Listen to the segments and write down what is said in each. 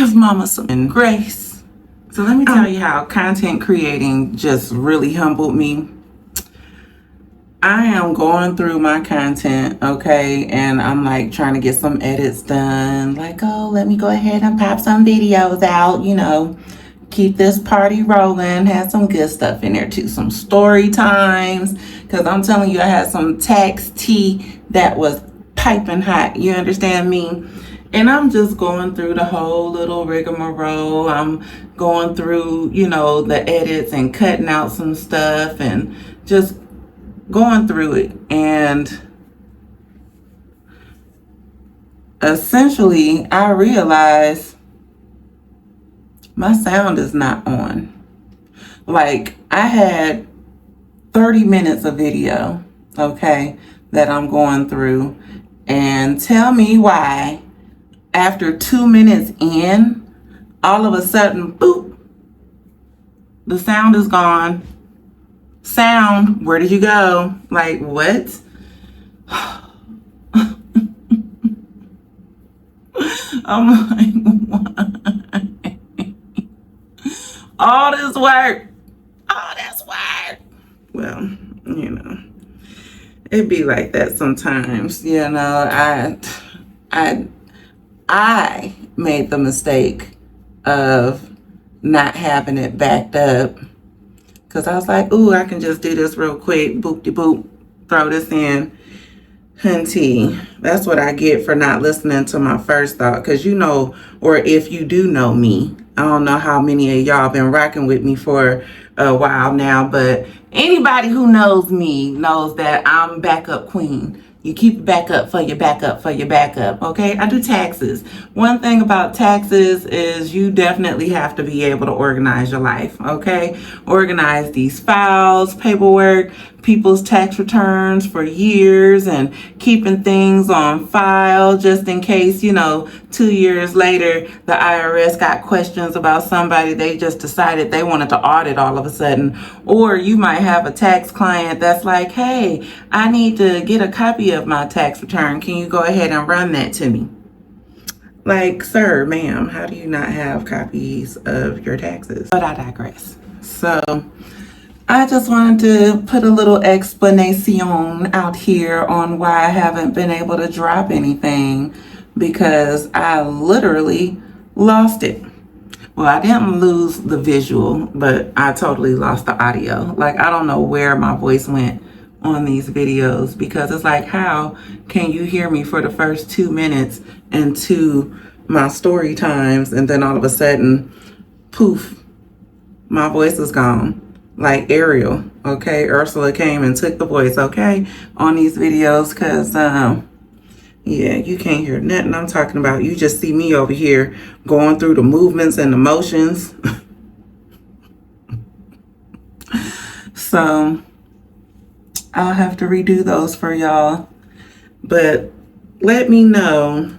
give mama some grace. So let me tell you how content creating just really humbled me. I am going through my content, okay, and I'm like trying to get some edits done. Like, oh, let me go ahead and pop some videos out, keep this party rolling, have some good stuff in there too, some story times, because I'm telling you, I had some tax tea that was piping hot, you understand me? And I'm just going through the whole little rigmarole. I'm going through, the edits and cutting out some stuff and just going through it. And essentially, I realized my sound is not on. Like, I had 30 minutes of video, okay, that I'm going through. And tell me why, after 2 minutes in, all of a sudden, boop, the sound is gone. Sound, where did you go? Like, what? I'm like, why? All this work. Well, it be like that sometimes. I made the mistake of not having it backed up, because I was like, ooh, I can just do this real quick, boop-de-boop, throw this in. Hunty, that's what I get for not listening to my first thought. Because or if you do know me, I don't know how many of y'all been rocking with me for a while now, but anybody who knows me knows that I'm backup queen. You keep it back up for your backup, okay? I do taxes. One thing about taxes is you definitely have to be able to organize your life, okay? Organize these files, paperwork, people's tax returns for years, and keeping things on file just in case, 2 years later, the IRS got questions about somebody they just decided they wanted to audit all of a sudden. Or you might have a tax client that's like, hey, I need to get a copy of my tax return. Can you go ahead and run that to me? Like, sir, ma'am, how do you not have copies of your taxes? But I digress. So I just wanted to put a little explanation out here on why I haven't been able to drop anything, because I literally lost it. Well, I didn't lose the visual, but I totally lost the audio. Like, I don't know where my voice went on these videos, because it's like, how can you hear me for the first 2 minutes into my story times, and then all of a sudden, poof, my voice is gone. Like Ariel, okay? Ursula came and took the voice, okay? On these videos, because, yeah, you can't hear nothing I'm talking about. You just see me over here going through the movements and the motions. So I'll have to redo those for y'all. But let me know,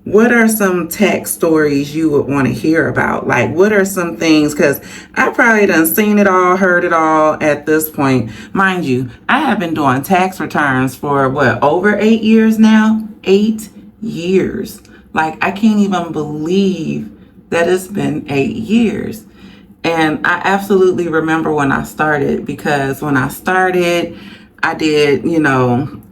what are some tax stories you would want to hear about? Like, what are some things? Because I probably done seen it all, heard it all at this point. Mind you, I have been doing tax returns for, over 8 years now? 8 years. Like, I can't even believe that it's been 8 years. And I absolutely remember when I started, because when I started, I did,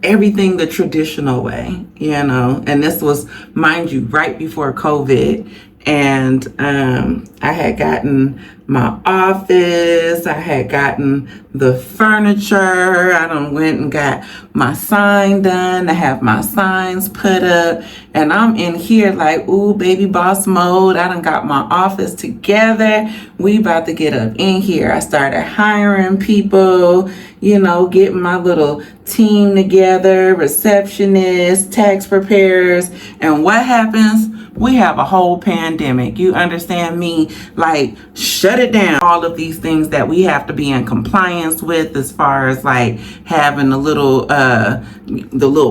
everything the traditional way, and this was, mind you, right before COVID. And I had gotten my office, I had gotten the furniture, I done went and got my sign done, I have my signs put up, and I'm in here like, ooh, baby boss mode. I done got my office together. We about to get up in here. I started hiring people, getting my little team together, receptionists, tax preparers, and what happens? We have a whole pandemic. You understand me? Like, shut it down. All of these things that we have to be in compliance with, as far as like having the little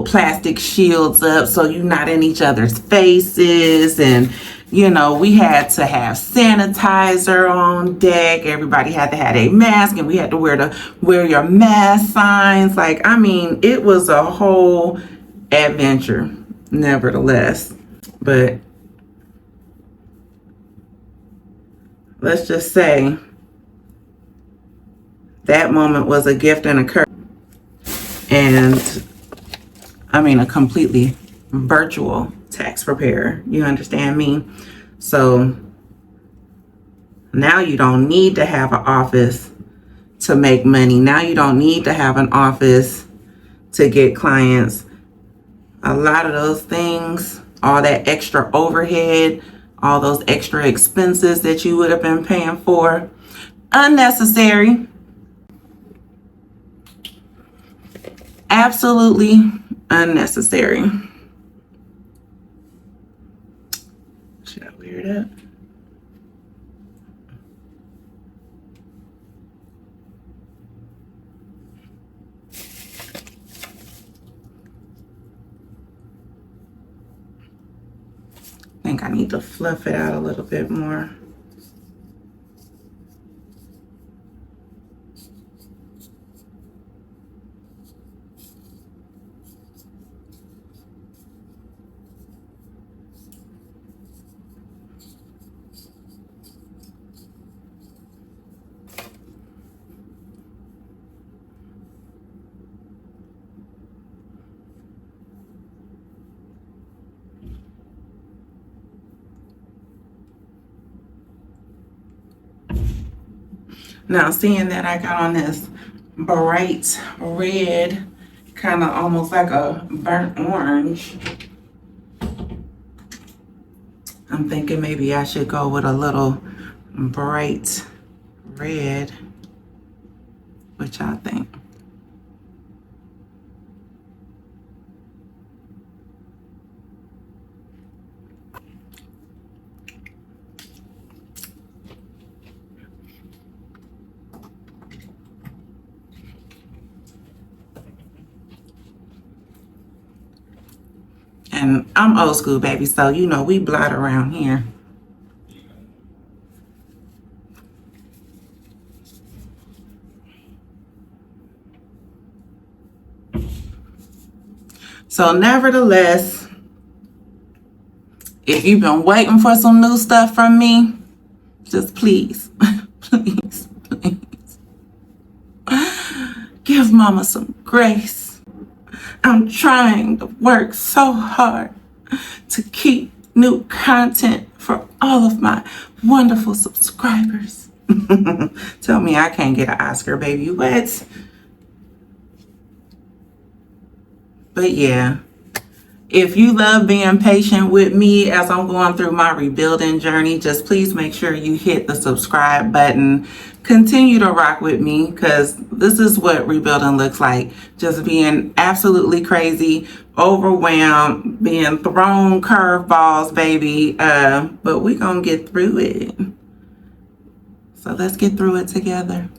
plastic shields up so you're not in each other's faces. And, we had to have sanitizer on deck. Everybody had to have a mask, and we had to wear your mask signs. Like, it was a whole adventure, nevertheless. But let's just say that moment was a gift and a curse. And I mean, a completely virtual tax preparer. You understand me? So now you don't need to have an office to make money. Now you don't need to have an office to get clients. A lot of those things, all that extra overhead, all those extra expenses that you would have been paying for, unnecessary. Absolutely unnecessary. Should I wear it up? I think I need to fluff it out a little bit more. Now, seeing that I got on this bright red, kind of almost like a burnt orange, I'm thinking maybe I should go with a little bright red. What y'all think? And I'm old school, baby, so you know we blot around here. So nevertheless, if you've been waiting for some new stuff from me, just please, please, please, give mama some grace. I'm trying to work so hard to keep new content for all of my wonderful subscribers. Tell me I can't get an Oscar, baby. What? But yeah, if you love being patient with me as I'm going through my rebuilding journey, just please make sure you hit the subscribe button. Continue to rock with me, because this is what rebuilding looks like. Just being absolutely crazy, overwhelmed, being thrown curveballs, baby. But we're going to get through it. So let's get through it together.